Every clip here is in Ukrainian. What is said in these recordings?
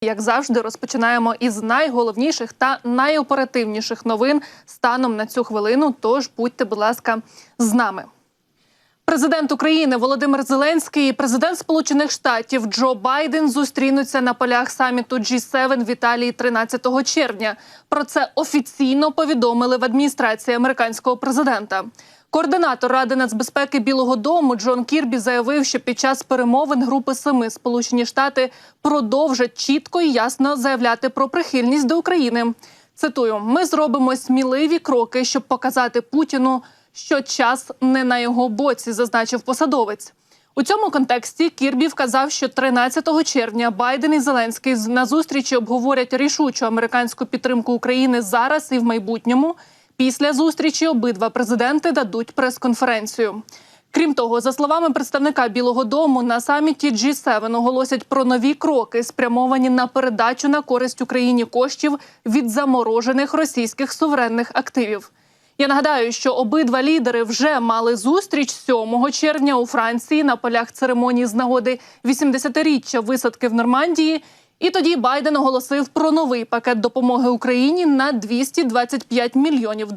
Як завжди, розпочинаємо із найголовніших та найоперативніших новин станом на цю хвилину, тож будьте, будь ласка, з нами. Президент України Володимир Зеленський і президент Сполучених Штатів Джо Байден зустрінуться на полях саміту G7 в Італії 13 червня. Про це офіційно повідомили в адміністрації американського президента. Координатор Ради нацбезпеки Білого дому Джон Кірбі заявив, що під час перемовин Групи 7 Сполучені Штати продовжать чітко і ясно заявляти про прихильність до України. Цитую: «Ми зробимо сміливі кроки, щоб показати Путіну, що час не на його боці», зазначив посадовець. У цьому контексті Кірбі вказав, що 13 червня Байден і Зеленський на зустрічі обговорять рішучу американську підтримку України зараз і в майбутньому. Після зустрічі обидва президенти дадуть прес-конференцію. Крім того, за словами представника Білого дому, на саміті G7 оголосять про нові кроки, спрямовані на передачу на користь Україні коштів від заморожених російських суверенних активів. Я нагадаю, що обидва лідери вже мали зустріч 7 червня у Франції на полях церемонії з нагоди 80-річчя висадки в Нормандії. І тоді Байден оголосив про новий пакет допомоги Україні на $225 мільйонів.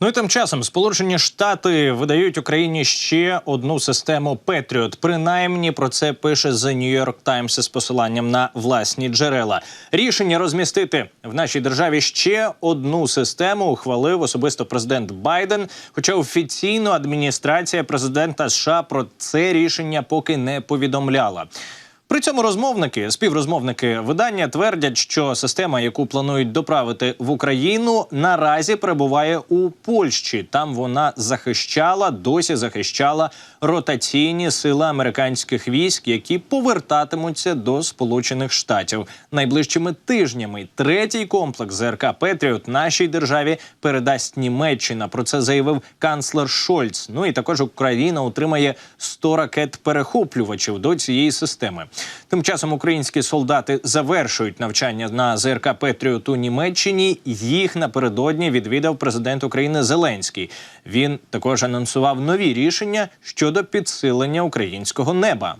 Ну і тим часом Сполучені Штати видають Україні ще одну систему Петріот. Принаймні про це пише The New York Times із посиланням на власні джерела. Рішення розмістити в нашій державі ще одну систему ухвалив особисто президент Байден, хоча офіційно адміністрація президента США про це рішення поки не повідомляла. При цьому співрозмовники видання твердять, що система, яку планують доправити в Україну, наразі перебуває у Польщі. Там вона досі захищала ротаційні сили американських військ, які повертатимуться до Сполучених Штатів. Найближчими тижнями третій комплекс ЗРК «Петріот» нашій державі передасть Німеччина. Про це заявив канцлер Шольц. Ну і також Україна отримає 100 ракет-перехоплювачів до цієї системи. Тим часом українські солдати завершують навчання на ЗРК «Петріот» у Німеччині. Їх напередодні відвідав президент України Зеленський. Він також анонсував нові рішення щодо підсилення українського неба.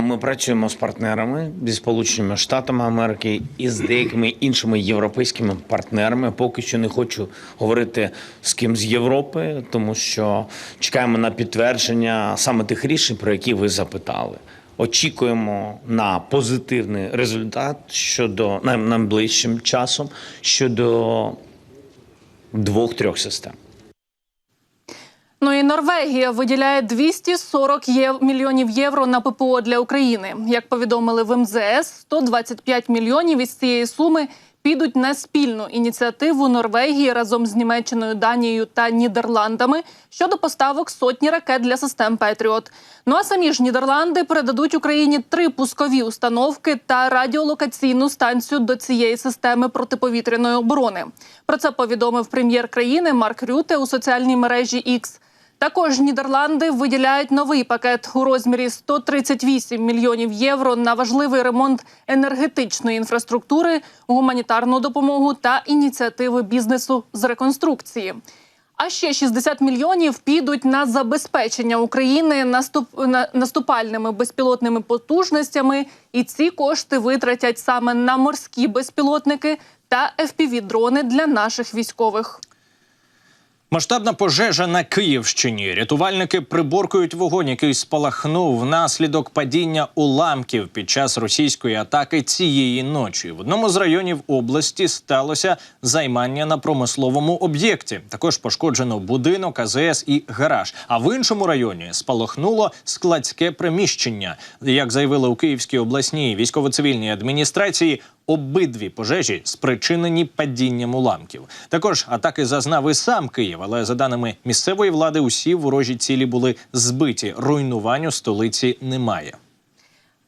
Ми працюємо з партнерами, зі Сполученими Штатами Америки і з деякими іншими європейськими партнерами. Поки що не хочу говорити з ким з Європи, тому що чекаємо на підтвердження саме тих рішень, про які ви запитали. Очікуємо на позитивний результат щодо найближчим часом щодо 2-3 систем. Ну і Норвегія виділяє 240 мільйонів євро на ППО для України. Як повідомили в МЗС, 125 мільйонів із цієї суми підуть на спільну ініціативу Норвегії разом з Німеччиною, Данією та Нідерландами щодо поставок сотні ракет для систем «Петріот». Ну а самі ж Нідерланди передадуть Україні 3 пускові установки та радіолокаційну станцію до цієї системи протиповітряної оборони. Про це повідомив прем'єр країни Марк Рюте у соціальній мережі X. Також Нідерланди виділяють новий пакет у розмірі 138 мільйонів євро на важливий ремонт енергетичної інфраструктури, гуманітарну допомогу та ініціативи бізнесу з реконструкції. А ще 60 мільйонів підуть на забезпечення України наступальними безпілотними потужностями, і ці кошти витратять саме на морські безпілотники та FPV-дрони для наших військових. Масштабна пожежа на Київщині. Рятувальники приборкують вогонь, який спалахнув внаслідок падіння уламків під час російської атаки цієї ночі. В одному з районів області сталося займання на промисловому об'єкті. Також пошкоджено будинок, АЗС і гараж. А в іншому районі спалахнуло складське приміщення. Як заявили у Київській обласній військово-цивільній адміністрації, обидві пожежі спричинені падінням уламків. Також атаки зазнав і сам Київ, але за даними місцевої влади, усі ворожі цілі були збиті. Руйнувань у столиці немає.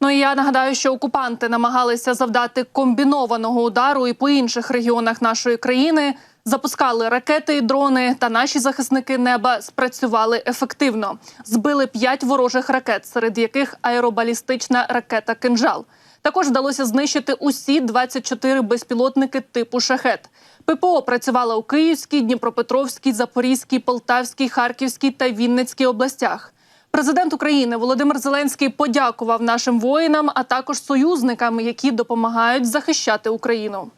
Ну і я нагадаю, що окупанти намагалися завдати комбінованого удару і по інших регіонах нашої країни. Запускали ракети і дрони, та наші захисники неба спрацювали ефективно. Збили 5 ворожих ракет, серед яких аеробалістична ракета «Кинжал». Також вдалося знищити усі 24 безпілотники типу «Шахед». ППО працювала у Київській, Дніпропетровській, Запорізькій, Полтавській, Харківській та Вінницькій областях. Президент України Володимир Зеленський подякував нашим воїнам, а також союзникам, які допомагають захищати Україну.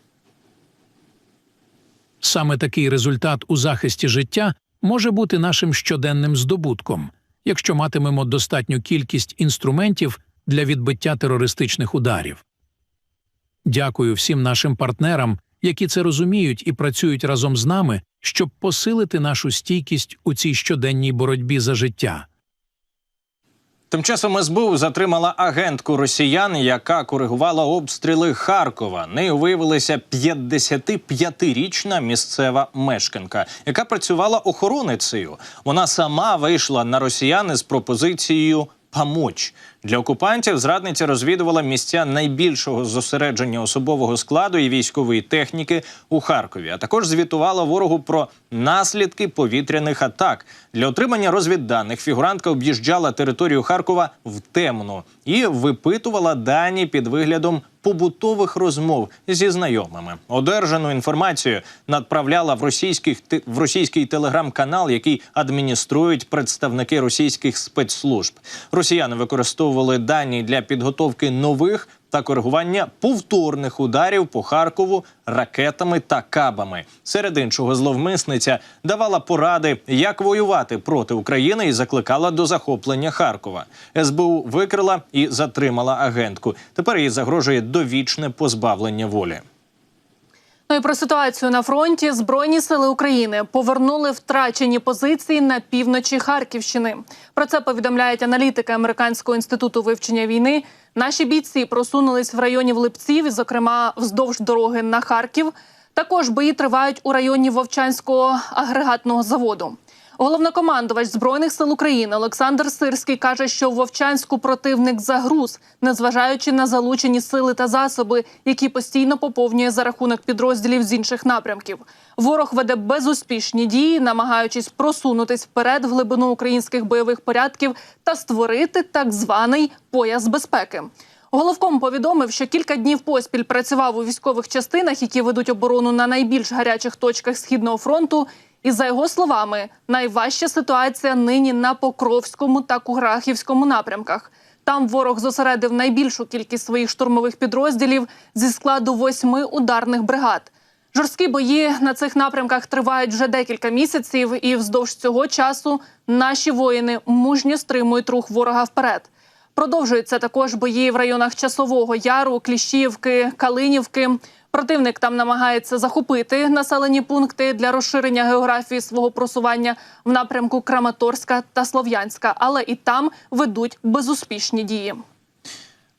Саме такий результат у захисті життя може бути нашим щоденним здобутком, якщо матимемо достатню кількість інструментів для відбиття терористичних ударів. Дякую всім нашим партнерам, які це розуміють і працюють разом з нами, щоб посилити нашу стійкість у цій щоденній боротьбі за життя. Тим часом СБУ затримала агентку росіян, яка коригувала обстріли Харкова. Нею виявилася 55-річна місцева мешканка, яка працювала охороницею. Вона сама вийшла на росіян із пропозицією «помочь». Для окупантів зрадниця розвідувала місця найбільшого зосередження особового складу і військової техніки у Харкові, а також звітувала ворогу про наслідки повітряних атак. Для отримання розвідданих фігурантка об'їжджала територію Харкова в темну і випитувала дані під виглядом побутових розмов зі знайомими. Одержану інформацію надправляла в російський телеграм-канал, який адмініструють представники російських спецслужб. Росіяни використовували дані для підготовки нових та коригування повторних ударів по Харкову ракетами та кабами. Серед іншого, зловмисниця давала поради, як воювати проти України і закликала до захоплення Харкова. СБУ викрила і затримала агентку. Тепер їй загрожує довічне позбавлення волі. Ну і про ситуацію на фронті. Збройні сили України повернули втрачені позиції на півночі Харківщини. Про це повідомляють аналітики Американського інституту вивчення війни. Наші бійці просунулись в районі Липців, і, зокрема, вздовж дороги на Харків. Також бої тривають у районі Вовчанського агрегатного заводу. Головнокомандувач Збройних сил України Олександр Сирський каже, що в Вовчанську противник загруз, незважаючи на залучені сили та засоби, які постійно поповнює за рахунок підрозділів з інших напрямків. Ворог веде безуспішні дії, намагаючись просунутись вперед в глибину українських бойових порядків та створити так званий пояс безпеки. Головком повідомив, що кілька днів поспіль працював у військових частинах, які ведуть оборону на найбільш гарячих точках Східного фронту. І, за його словами, найважча ситуація нині на Покровському та Курахівському напрямках. Там ворог зосередив найбільшу кількість своїх штурмових підрозділів зі складу 8 ударних бригад. Жорсткі бої на цих напрямках тривають вже декілька місяців, і вздовж цього часу наші воїни мужньо стримують рух ворога вперед. Продовжуються також бої в районах Часового Яру, Кліщіївки, Калинівки. Противник там намагається захопити населені пункти для розширення географії свого просування в напрямку Краматорська та Слов'янська, але і там ведуть безуспішні дії.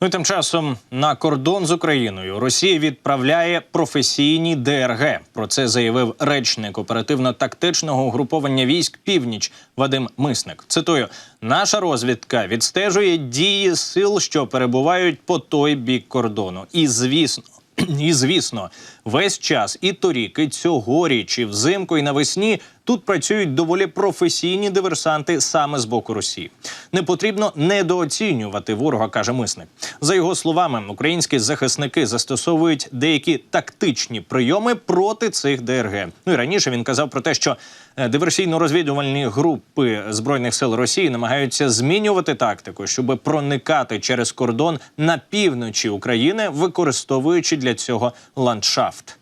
Ну і тим часом на кордон з Україною Росія відправляє професійні ДРГ. Про це заявив речник оперативно-тактичного угруповання військ «Північ» Вадим Мисник. Цитую: «Наша розвідка відстежує дії сил, що перебувають по той бік кордону. І звісно, весь час і торік, і цьогоріч, і взимку, і навесні тут працюють доволі професійні диверсанти саме з боку Росії. Не потрібно недооцінювати ворога», – каже Мисник. За його словами, українські захисники застосовують деякі тактичні прийоми проти цих ДРГ. Ну і раніше він казав про те, що диверсійно-розвідувальні групи Збройних сил Росії намагаються змінювати тактику, щоб проникати через кордон на півночі України, використовуючи для цього ландшафт.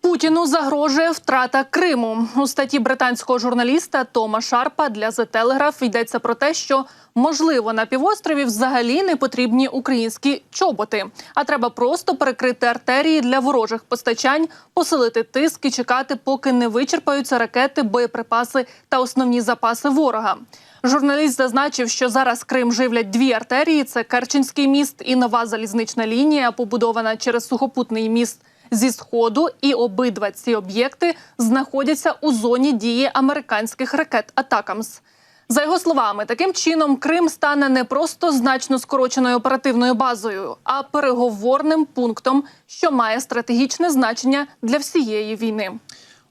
Путіну загрожує втрата Криму. У статті британського журналіста Тома Шарпа для The Telegraph йдеться про те, що, можливо, на півострові взагалі не потрібні українські чоботи, а треба просто перекрити артерії для ворожих постачань, посилити тиск і чекати, поки не вичерпаються ракети, боєприпаси та основні запаси ворога. Журналіст зазначив, що зараз Крим живлять дві артерії – це Керченський міст і нова залізнична лінія, побудована через сухопутний міст зі Сходу, і обидва ці об'єкти знаходяться у зоні дії американських ракет «Атакамс». За його словами, таким чином Крим стане не просто значно скороченою оперативною базою, а переговорним пунктом, що має стратегічне значення для всієї війни.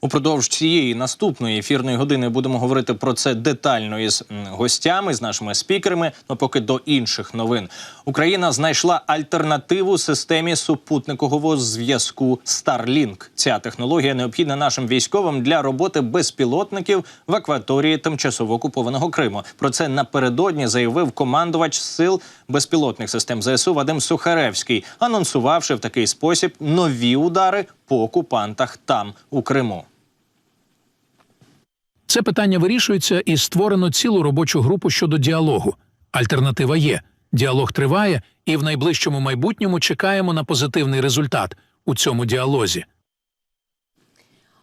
Упродовж цієї наступної ефірної години будемо говорити про це детально із гостями, з нашими спікерами, но поки до інших новин. Україна знайшла альтернативу системі супутникового зв'язку Starlink. Ця технологія необхідна нашим військовим для роботи безпілотників в акваторії тимчасово окупованого Криму. Про це напередодні заявив командувач сил безпілотних систем ЗСУ Вадим Сухаревський, анонсувавши в такий спосіб нові удари по окупантах там, у Криму. Це питання вирішується і створено цілу робочу групу щодо діалогу. Альтернатива є. Діалог триває, і в найближчому майбутньому чекаємо на позитивний результат у цьому діалозі.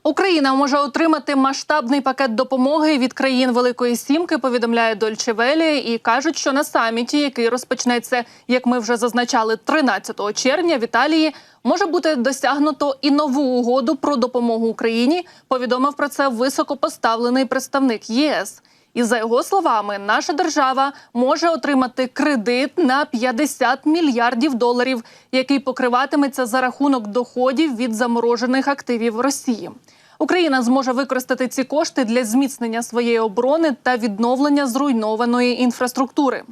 Україна може отримати масштабний пакет допомоги від країн Великої Сімки, повідомляє Deutsche Welle, і кажуть, що на саміті, який розпочнеться, як ми вже зазначали, 13 червня в Італії, може бути досягнуто і нову угоду про допомогу Україні, повідомив про це високопоставлений представник ЄС. І за його словами, наша держава може отримати кредит на 50 мільярдів доларів, який покриватиметься за рахунок доходів від заморожених активів Росії. Україна зможе використати ці кошти для зміцнення своєї оборони та відновлення зруйнованої інфраструктури.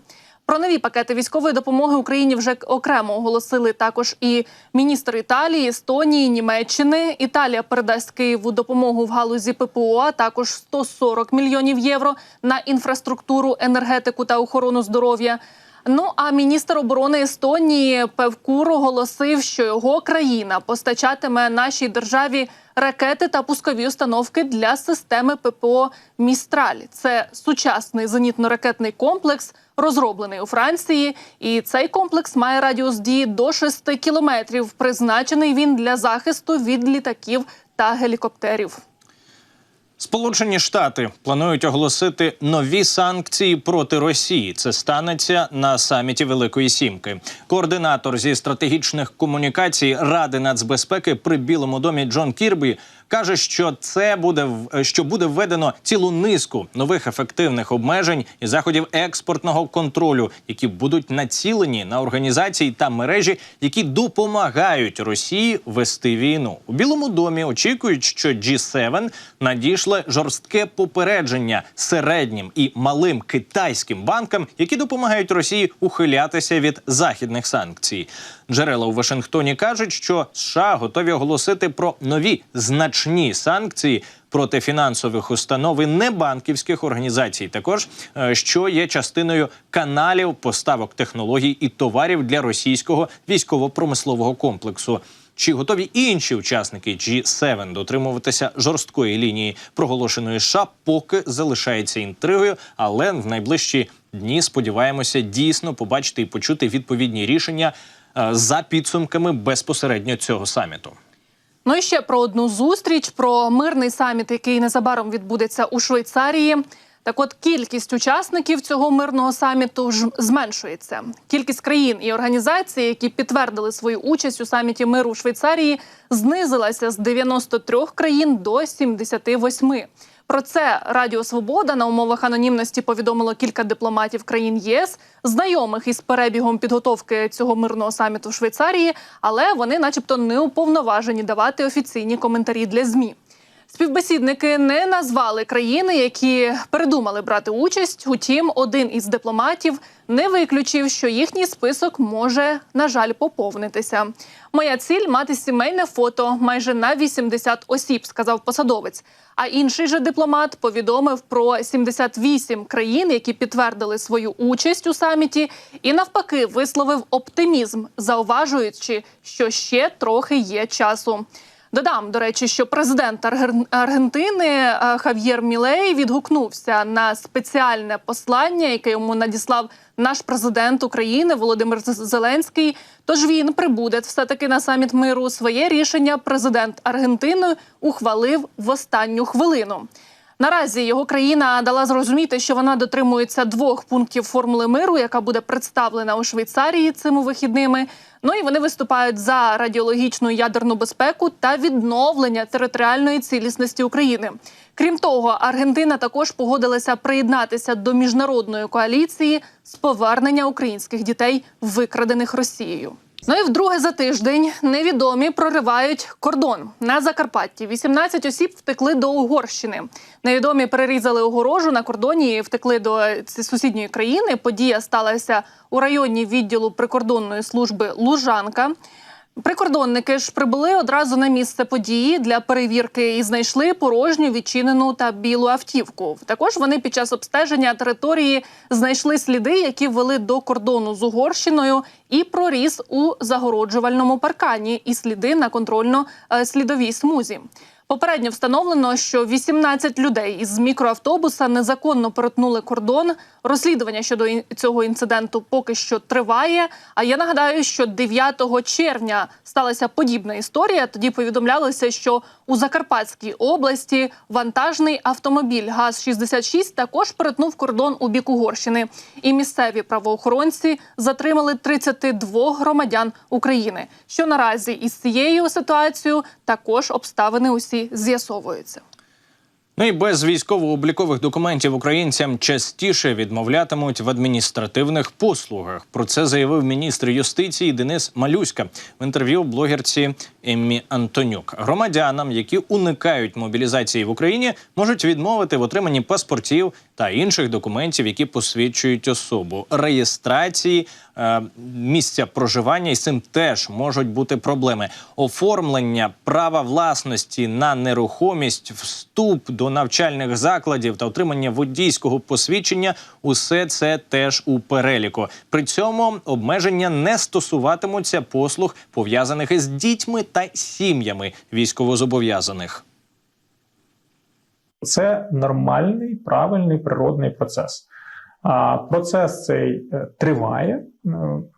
Про нові пакети військової допомоги Україні вже окремо оголосили також і міністр Італії, Естонії, Німеччини. Італія передасть Києву допомогу в галузі ППО, а також 140 мільйонів євро на інфраструктуру, енергетику та охорону здоров'я. Ну, а міністр оборони Естонії Певкур оголосив, що його країна постачатиме нашій державі ракети та пускові установки для системи ППО «Містраль». Це сучасний зенітно-ракетний комплекс, розроблений у Франції. І цей комплекс має радіус дії до 6 кілометрів. Призначений він для захисту від літаків та гелікоптерів. Сполучені Штати планують оголосити нові санкції проти Росії. Це станеться на саміті Великої Сімки. Координатор зі стратегічних комунікацій Ради нацбезпеки при Білому домі Джон Кірбі каже, що буде введено цілу низку нових ефективних обмежень і заходів експортного контролю, які будуть націлені на організації та мережі, які допомагають Росії вести війну. У Білому домі очікують, що G7 надійшле жорстке попередження середнім і малим китайським банкам, які допомагають Росії ухилятися від західних санкцій. Джерела у Вашингтоні кажуть, що США готові оголосити про нові значні санкції проти фінансових установ і небанківських організацій, також що є частиною каналів поставок технологій і товарів для російського військово-промислового комплексу. Чи готові інші учасники G7 дотримуватися жорсткої лінії, проголошеної США, поки залишається інтригою, але в найближчі дні сподіваємося дійсно побачити і почути відповідні рішення за підсумками безпосередньо цього саміту. Ну і ще про одну зустріч, про мирний саміт, який незабаром відбудеться у Швейцарії. Так от, кількість учасників цього мирного саміту зменшується. Кількість країн і організацій, які підтвердили свою участь у саміті миру у Швейцарії, знизилася з 93 країн до 78. Про це Радіо Свобода на умовах анонімності повідомило кілька дипломатів країн ЄС, знайомих із перебігом підготовки цього мирного саміту в Швейцарії, але вони начебто не уповноважені давати офіційні коментарі для ЗМІ. Співбесідники не назвали країни, які передумали брати участь. Утім, один із дипломатів не виключив, що їхній список може, на жаль, поповнитися. «Моя ціль – мати сімейне фото майже на 80 осіб», – сказав посадовець. А інший же дипломат повідомив про 78 країн, які підтвердили свою участь у саміті, і навпаки висловив оптимізм, зауважуючи, що ще трохи є часу. Додам, до речі, що президент Аргентини Хав'єр Мілей відгукнувся на спеціальне послання, яке йому надіслав наш президент України Володимир Зеленський. Тож він прибуде все-таки на саміт миру. Своє рішення президент Аргентини ухвалив в останню хвилину. Наразі його країна дала зрозуміти, що вона дотримується 2 пунктів формули миру, яка буде представлена у Швейцарії цими вихідними. Ну і вони виступають за радіологічну і ядерну безпеку та відновлення територіальної цілісності України. Крім того, Аргентина також погодилася приєднатися до міжнародної коаліції з повернення українських дітей, викрадених Росією. Ну і вдруге за тиждень невідомі проривають кордон. На Закарпатті 18 осіб втекли до Угорщини. Невідомі перерізали огорожу на кордоні і втекли до сусідньої країни. Подія сталася у районі відділу прикордонної служби Лужанка. Прикордонники ж прибули одразу на місце події для перевірки і знайшли порожню, відчинену та білу автівку. Також вони під час обстеження території знайшли сліди, які вели до кордону з Угорщиною, і проріз у загороджувальному паркані, і сліди на контрольно-слідовій смузі. Попередньо встановлено, що 18 людей із мікроавтобуса незаконно перетнули кордон. Розслідування щодо цього інциденту поки що триває. А я нагадаю, що 9 червня сталася подібна історія. Тоді повідомлялося, що у Закарпатській області вантажний автомобіль ГАЗ-66 також перетнув кордон у бік Угорщини. І місцеві правоохоронці затримали 32 громадян України. Що наразі із цією ситуацією також обставини усі з'ясовуються. Ну і без військово-облікових документів українцям частіше відмовлятимуть в адміністративних послугах. Про це заявив міністр юстиції Денис Малюська в інтерв'ю блогерці Еммі Антонюк. Громадянам, які уникають мобілізації в Україні, можуть відмовити в отриманні паспортів та інших документів, які посвідчують особу. Реєстрації, місця проживання, і з цим теж можуть бути проблеми. Оформлення права власності на нерухомість, вступ до навчальних закладів та отримання водійського посвідчення – усе це теж у переліку. При цьому обмеження не стосуватимуться послуг, пов'язаних із дітьми та сім'ями військовозобов'язаних. Це нормальний, правильний, природний процес. Процес цей триває.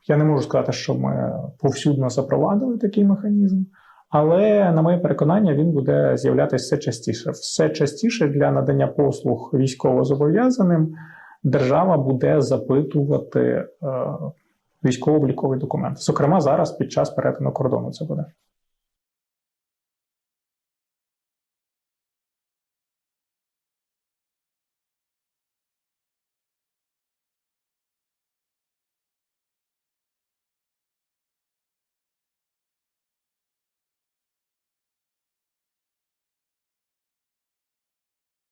Я не можу сказати, що ми повсюдно запровадили такий механізм, але, на моє переконання, він буде з'являтися все частіше. Все частіше для надання послуг військовозобов'язаним держава буде запитувати військово-обліковий документ. Зокрема, зараз під час перетину кордону це буде.